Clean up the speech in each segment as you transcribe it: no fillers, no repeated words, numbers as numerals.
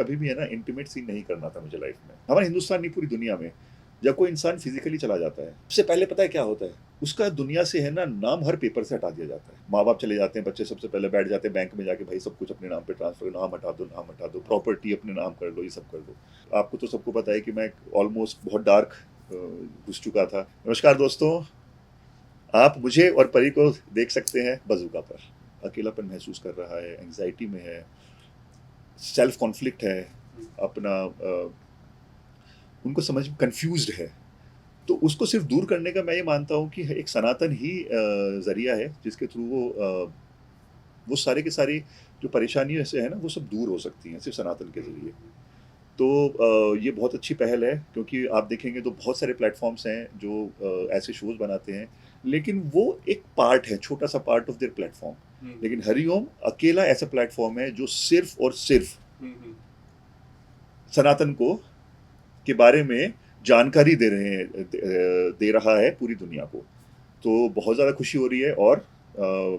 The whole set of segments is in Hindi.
कभी भी है ना इंटीमेट सीन नहीं करना था मुझे लाइफ में। हमारे हिंदुस्तान नहीं, पूरी दुनिया में जब कोई इंसान फिजिकली चला जाता है, उससे पहले पता है क्या होता है? उसका दुनिया से है ना नाम हर पेपर से हटा दिया जाता है। माँ बाप चले जाते हैं, बच्चे सबसे पहले बैठ जाते हैं बैंक में जाके, भाई सब कुछ अपने नाम पे ट्रांसफर, नाम हटा दो, प्रॉपर्टी अपने नाम कर लो, ये सब कर दो। आपको तो सबको पता है कि मैं ऑलमोस्ट बहुत डार्क घुस चुका था। नमस्कार दोस्तों, आप मुझे और परी को देख सकते हैं बजूका पर। अकेलापन महसूस कर रहा है, एंग्जाइटी में है, सेल्फ कॉन्फ्लिक्ट है, अपना उनको समझ कंफ्यूज्ड है। तो उसको सिर्फ दूर करने का मैं ये मानता हूँ कि एक सनातन ही जरिया है जिसके थ्रू वो सारे के सारी जो परेशानियों से है ना वो सब दूर हो सकती हैं सिर्फ सनातन के जरिए। तो ये बहुत अच्छी पहल है, क्योंकि आप देखेंगे तो बहुत सारे प्लेटफॉर्म्स हैं जो ऐसे शोज बनाते हैं, लेकिन वो एक पार्ट है, छोटा सा पार्ट ऑफ देयर प्लेटफॉर्म। लेकिन हरिओम अकेला ऐसा प्लेटफॉर्म है जो सिर्फ और सिर्फ सनातन को के बारे में जानकारी दे रहा है पूरी दुनिया को। तो बहुत ज़्यादा खुशी हो रही है। और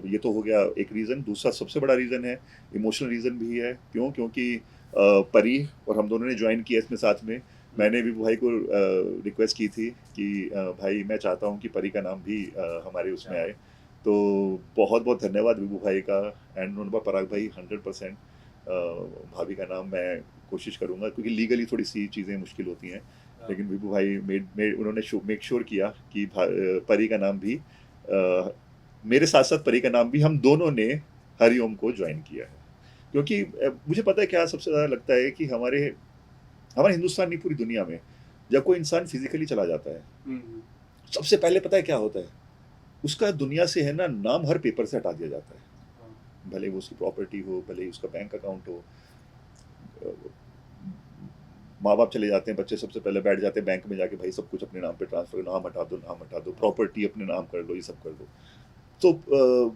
ये तो हो गया एक रीज़न। दूसरा सबसे बड़ा रीज़न है, इमोशनल रीज़न भी है। क्योंकि परी और हम दोनों ने ज्वाइन किया इसमें साथ में। मैंने भी भाई को रिक्वेस्ट की थी कि भाई मैं चाहता हूँ कि परी का नाम भी हमारे उसमें आए। तो बहुत बहुत धन्यवाद विभू भाई का एंड नोनबा पराग भाई। 100% भाभी का नाम मैं कोशिश करूँगा, क्योंकि लीगली थोड़ी सी चीज़ें मुश्किल होती हैं। लेकिन विभू भाई उन्होंने मेक श्योर किया कि परी का नाम भी मेरे साथ साथ परी का नाम भी हम दोनों ने हरिओम को ज्वाइन किया है। क्योंकि मुझे पता है क्या सबसे ज़्यादा लगता है कि हमारे हिंदुस्तान नहीं, पूरी दुनिया में जब कोई इंसान फिजिकली चला जाता है, सबसे पहले पता है क्या होता है? उसका दुनिया से है ना नाम हर पेपर से हटा दिया जाता है। भले वो उसकी प्रॉपर्टी हो, भले ही उसका बैंक अकाउंट हो। माँ बाप चले जाते हैं, बच्चे सबसे पहले बैठ जाते हैं बैंक में जाके, भाई सब कुछ अपने नाम पे ट्रांसफर, नाम हटा दो, प्रॉपर्टी अपने नाम कर लो, ये सब कर दो। तो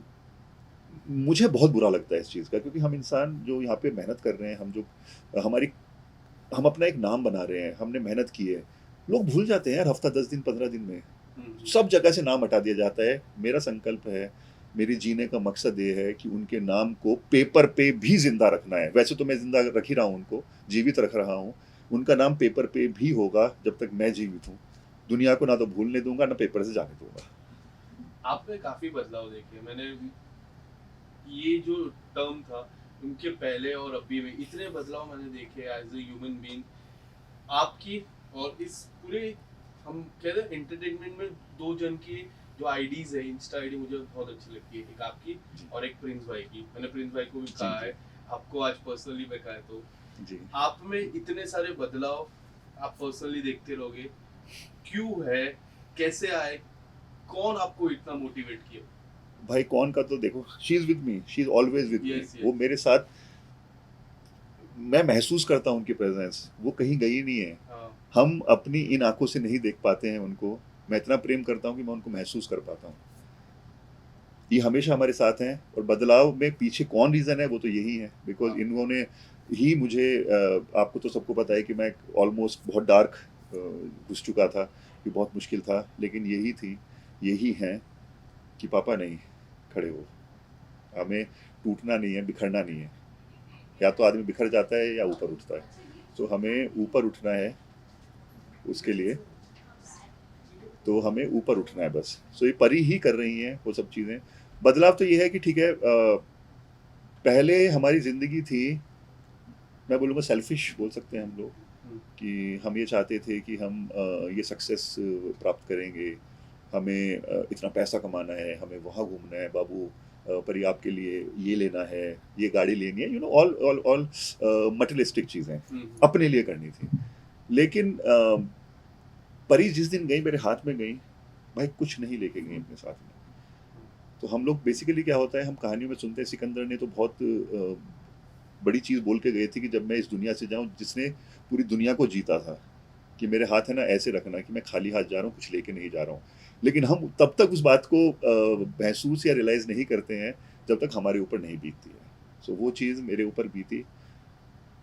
मुझे बहुत बुरा लगता है इस चीज़ का, क्योंकि हम इंसान जो यहाँ पे मेहनत कर रहे हैं, हम अपना एक नाम बना रहे हैं, हमने मेहनत की है। लोग भूल जाते हैं यार, हफ्ता 10 दिन 15 दिन में सब जगह से नाम हटा दिया जाता है। मेरा संकल्प है, मेरे जीने का मकसद ये है कि उनके नाम को पेपर पे भी जिंदा रखना है। वैसे तो मैं जिंदा रख ही रहा हूँ, उनको जीवित रख रहा हूँ। उनका नाम पेपर पे भी होगा जब तक मैं जीवित हूँ। दुनिया को ना तो भूलने दूंगा, ना पेपर से जाने दूंगा। आपने काफी बदलाव देखे। मैंने ये जो टर्म था उनके पहले और अभी में इतने बदलाव मैंने देखे एज ए ह्यूमन बीइंग आपकी। और इस पूरे हम कहते हैं एंटरटेनमेंट में दो जन की जो आईडीज है, इंस्टा आईडी मुझे बहुत अच्छी लगती है, एक आपकी और एक प्रिंस भाई की। मैंने प्रिंस भाई को भी कहा है, आपको आज पर्सनली मैं कहा है। तो जी, आप में इतने सारे बदलाव आप पर्सनली देखते रहोगे, क्यों है, कैसे आए, कौन आपको इतना मोटिवेट किया? भाई कौन का तो देखो, she is with me, she is always with me. वो मेरे साथ, मैं महसूस करता हूँ उनकी प्रेजेंस, वो कहीं गई नहीं है। हम अपनी इन आंखों से नहीं देख पाते हैं उनको। मैं इतना प्रेम करता हूँ कि मैं उनको महसूस कर पाता हूँ। ये हमेशा हमारे साथ हैं। और बदलाव में पीछे कौन रीज़न है, वो तो यही है, बिकॉज इन्होंने ही मुझे आपको तो सबको पता है कि मैं ऑलमोस्ट बहुत डार्क घुस चुका था, कि बहुत मुश्किल था। लेकिन यही हैं कि पापा नहीं, खड़े हो, हमें टूटना नहीं है, बिखरना नहीं है। या तो आदमी बिखर जाता है या ऊपर उठता है। तो हमें ऊपर उठना है, उसके लिए तो हमें ऊपर उठना है बस। सो ये परी ही कर रही हैं वो सब चीज़ें। बदलाव तो ये है कि ठीक है, पहले हमारी ज़िंदगी थी, मैं बोलूँगा सेल्फिश बोल सकते हैं हम लोग, कि हम ये चाहते थे कि हम ये सक्सेस प्राप्त करेंगे, हमें इतना पैसा कमाना है, हमें वहाँ घूमना है, बाबू परी आपके लिए ये लेना है, ये गाड़ी लेनी है, ऑल ऑल ऑल मटेरियलिस्टिक चीज़ें अपने लिए करनी थी। लेकिन परी जिस दिन गई, मेरे हाथ में गई, भाई कुछ नहीं लेके गई अपने साथ में। तो हम लोग बेसिकली क्या होता है, हम कहानियों में सुनते हैं, सिकंदर ने तो बहुत बड़ी चीज़ बोल के गए थे कि जब मैं इस दुनिया से जाऊं, जिसने पूरी दुनिया को जीता था, कि मेरे हाथ है ना ऐसे रखना कि मैं खाली हाथ जा रहा हूँ, कुछ लेके नहीं जा रहा हूँ। लेकिन हम तब तक उस बात को महसूस या रियलाइज़ नहीं करते हैं जब तक हमारे ऊपर नहीं बीतती है। सो वो चीज़ मेरे ऊपर बीती।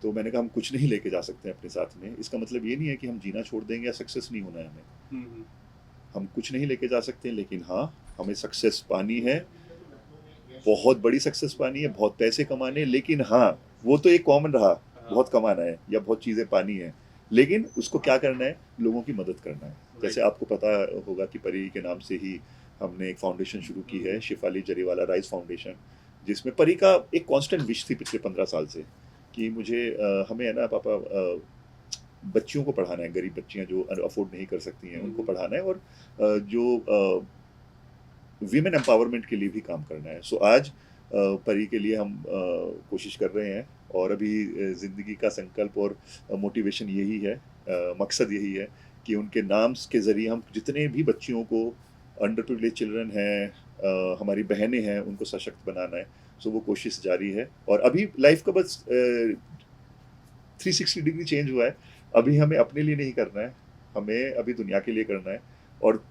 तो मैंने कहा हम कुछ नहीं लेके जा सकते अपने साथ में। इसका मतलब ये नहीं है कि हम जीना छोड़ देंगे या सक्सेस नहीं होना है हमें। हम कुछ नहीं लेके जा सकते, लेकिन हाँ, हमें सक्सेस पानी है, बहुत बड़ी सक्सेस पानी है, बहुत पैसे कमाने। लेकिन हाँ, वो तो एक कॉमन रहा बहुत कमाना है या बहुत चीज़ें पानी है, लेकिन उसको क्या करना है, लोगों की मदद करना है। जैसे आपको पता होगा कि परी के नाम से ही हमने एक फाउंडेशन शुरू की है, शिफाली जरीवाला राइस फाउंडेशन, जिसमें परी का एक कांस्टेंट विश थी पिछले 15 साल से कि मुझे हमें है ना पापा बच्चियों को पढ़ाना है, गरीब बच्चियां जो अफोर्ड नहीं कर सकती हैं उनको पढ़ाना है, और जो वीमेन एम्पावरमेंट के लिए भी काम करना है। सो आज परी के लिए हम कोशिश कर रहे हैं, और अभी ज़िंदगी का संकल्प और मोटिवेशन यही है, मकसद यही है कि उनके नाम के ज़रिए हम जितने भी बच्चियों को, अंडर प्रिविलेज चिल्ड्रन हैं, हमारी बहनें हैं, उनको सशक्त बनाना है। सो वो कोशिश जारी है, और अभी लाइफ का बस 360 डिग्री चेंज हुआ है। अभी हमें अपने लिए नहीं करना है, हमें अभी दुनिया के लिए करना है। और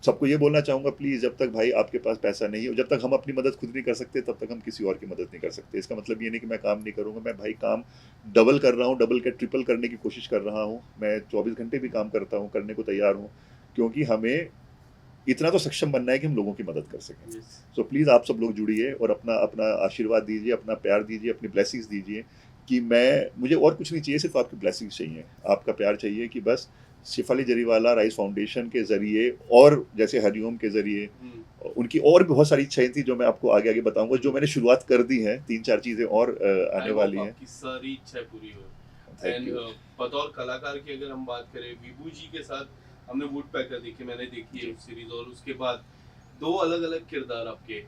सबको ये बोलना चाहूँगा, प्लीज़ जब तक भाई आपके पास पैसा नहीं हो, जब तक हम अपनी मदद खुद नहीं कर सकते, तब तक हम किसी और की मदद नहीं कर सकते। इसका मतलब ये नहीं कि मैं काम नहीं करूँगा, मैं भाई काम डबल कर रहा हूँ, डबल के ट्रिपल करने की कोशिश कर रहा हूँ। मैं 24 घंटे भी काम करता हूँ, करने को तैयार हूँ, क्योंकि हमें इतना तो सक्षम बनना है कि हम लोगों की मदद कर सकें। सो प्लीज़ आप सब लोग जुड़िए और अपना अपना आशीर्वाद दीजिए, अपना प्यार दीजिए, अपनी ब्लेसिंग्स दीजिए कि मुझे और कुछ नहीं चाहिए, सिर्फ आपकी ब्लेसिंग्स चाहिए, आपका प्यार चाहिए कि बस शिफाली जरीवाला राइस फाउंडेशन के ज़रिए, और जैसे हरिओम के ज़रिए, उनकी और भी बहुत सारी इच्छाएं थी जो मैं आपको आगे आगे बताऊंगा, जो मैंने शुरुआत कर दी है, 3-4 चीज़ें और आने वाली हैं। आपकी सारी इच्छाएं पूरी हो। एंड बतौर कलाकार की अगर हम बात करें, विभू जी के साथ हमने वुड पैकर देखी, मैंने देखी है सीरीज, और उसके बाद 2 अलग अलग किरदार आपके,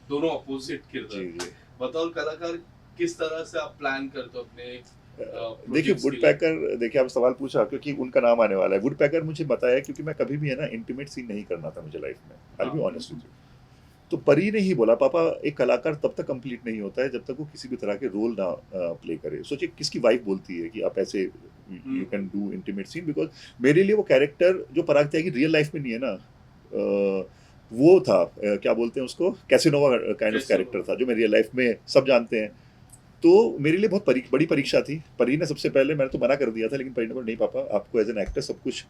दोनों अपोजिट किरदार। बतौर कलाकार किस तरह से आप प्लान करते हो अपने देखिए वुड पैकर, देखिए आप सवाल पूछा क्योंकि उनका नाम आने वाला है। वुड पैकर मुझे बताया क्योंकि मैं कभी भी है ना इंटीमेट सीन नहीं करना था मुझे लाइफ में, आई बी ऑनेस्ट विद यू। तो परी ने ही बोला, पापा एक कलाकार तब तक कंप्लीट नहीं होता है जब तक वो किसी भी तरह के रोल ना प्ले करे। सोचिए किसकी वाइफ बोलती है कि आप ऐसे you can do intimate scene, because मेरे लिए वो कैरेक्टर जो पराग त्यागी रियल लाइफ में नहीं है ना, वो था क्या बोलते हैं उसको, कैसिनोवा काइंड ऑफ कैरेक्टर था, जो मैं रियल लाइफ में सब जानते हैं। तो मेरे लिए बहुत बड़ी परीक्षा थी। परी ने सबसे पहले, मैंने तो मना कर दिया था, लेकिन परी ने बोला नहीं पापा, आपको एज एन एक्टर सब कुछ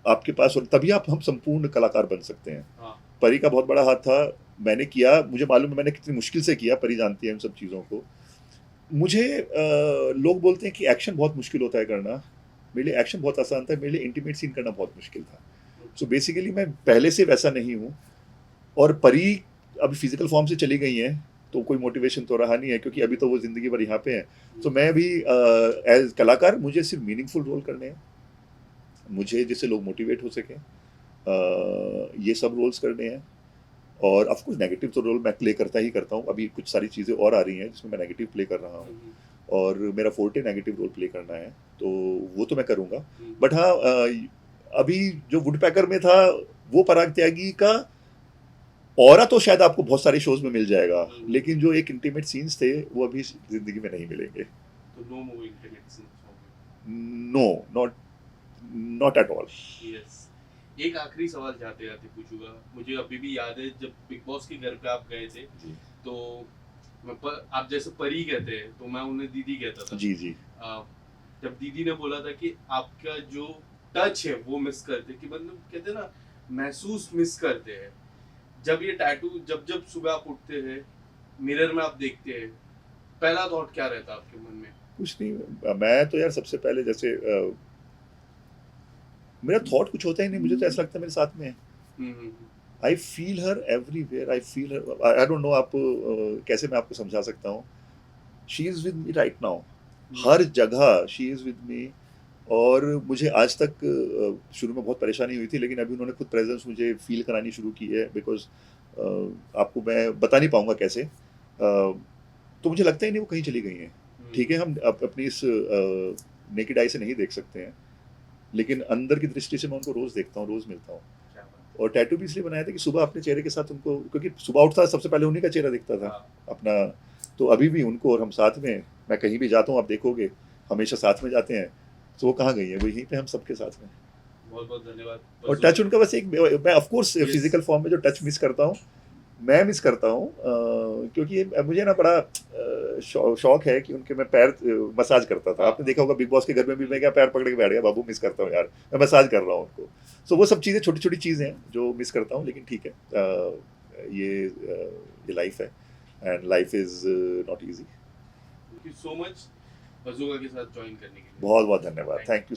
आपके पास हो, तभी हम संपूर्ण कलाकार बन सकते हैं। परी का बहुत बड़ा हाथ था, मैंने किया, मुझे मालूम है मैंने कितनी मुश्किल से किया, परी जानती है उन सब चीज़ों को। मुझे लोग बोलते हैं कि एक्शन बहुत मुश्किल होता है करना, मेरे लिए एक्शन बहुत आसान था, मेरे लिए इंटीमेट सीन करना बहुत मुश्किल था। सो बेसिकली मैं पहले से वैसा नहीं हूँ, और परी अभी फिजिकल फॉर्म से चली गई हैं तो कोई मोटिवेशन तो रहा नहीं है, क्योंकि अभी तो वो ज़िंदगी भर यहाँ पे हैं। तो मैं भी एज कलाकार मुझे सिर्फ मीनिंगफुल रोल करने हैं, मुझे जिससे लोग मोटिवेट हो सकें, ये सब रोल्स करने हैं। और ऑफ कोर्स नेगेटिव तो रोल मैं प्ले करता ही करता हूँ, अभी कुछ सारी चीज़ें और आ रही हैं जिसमें मैं नेगेटिव प्ले कर रहा हूँ, और मेरा फोर्टे नेगेटिव रोल प्ले करना है, तो वो तो मैं करूँगा। बट हाँ, अभी जो वुड पैकर में था वो पराग त्यागी का ऑरा तो शायद आपको बहुत सारे शोज में मिल जाएगा, लेकिन जो एक इंटीमेट सीन्स थे वो अभी जिंदगी में नहीं मिलेंगे। तो no more intimate scenes? No, not at all. Yes. एक आखिरी सवाल जाते जाते पूछूंगा, मुझे अभी भी याद है जब बिग बॉस के घर पे आप गए थे, तो आप जैसे परी कहते हैं तो मैं उन्हें दीदी कहता था। जी। जब दीदी ने बोला था कि आपका जो टच है वो मिस करते, कि मतलब कहते ना महसूस मिस करते हैं, जब ये टैटू, जब सुबह आप उठते हैं, मिरर में आप देखते हैं, पहला थॉट क्या रहता है आपके मन में? कुछ नहीं, मैं तो यार सबसे पहले जैसे मेरा थॉट कुछ होता ही नहीं, मुझे तो ऐसा लगता है मेरे साथ में है। I feel her everywhere, I feel her, I don't know आप कैसे मैं आपको समझा सकता हूँ। She is with me right now, हर जगह शी इज़ विद मी। और मुझे आज तक शुरू में बहुत परेशानी हुई थी, लेकिन अभी उन्होंने खुद प्रेजेंस मुझे फील करानी शुरू की है, बिकॉज आपको मैं बता नहीं पाऊँगा कैसे। तो मुझे लगता ही नहीं वो कहीं चली गई हैं। ठीक है, हम अपनी इस नेकेड आई से नहीं देख सकते हैं, लेकिन अंदर की दृष्टि से मैं उनको रोज़ देखता हूँ, रोज़ मिलता हूँ। और टैटू भी इसलिए बनाया था कि सुबह अपने चेहरे के साथ उनको, क्योंकि सुबह उठता सबसे पहले उन्हीं का चेहरा दिखता था अपना, तो अभी भी उनको और हम साथ में, मैं कहीं भी जाता हूँ आप देखोगे हमेशा साथ में जाते हैं, तो वो कहाँ गई है, वो यहीं पे हम सबके साथ में। बहुत बहुत धन्यवाद। और टच उनका बस एक, मैं ऑफ कोर्स फिजिकल फॉर्म में जो टच मिस करता हूँ, मैं मिस करता हूँ, क्योंकि मुझे ना बड़ा शौक है कि उनके मैं पैर मसाज करता था। आपने देखा होगा बिग बॉस के घर में भी मैं क्या पैर पकड़ के बैठ गया, बाबू मिस करता हूँ यार, मैं मसाज कर रहा हूँ उनको। सो वो सब चीज़ें छोटी छोटी चीज़ें हैं जो मिस करता हूँ, लेकिन ठीक है, ये लाइफ है, and life is not easy. Thank you so much. बजूका के साथ ज्वाइन करने के लिए। बहुत बहुत धन्यवाद, थैंक यू।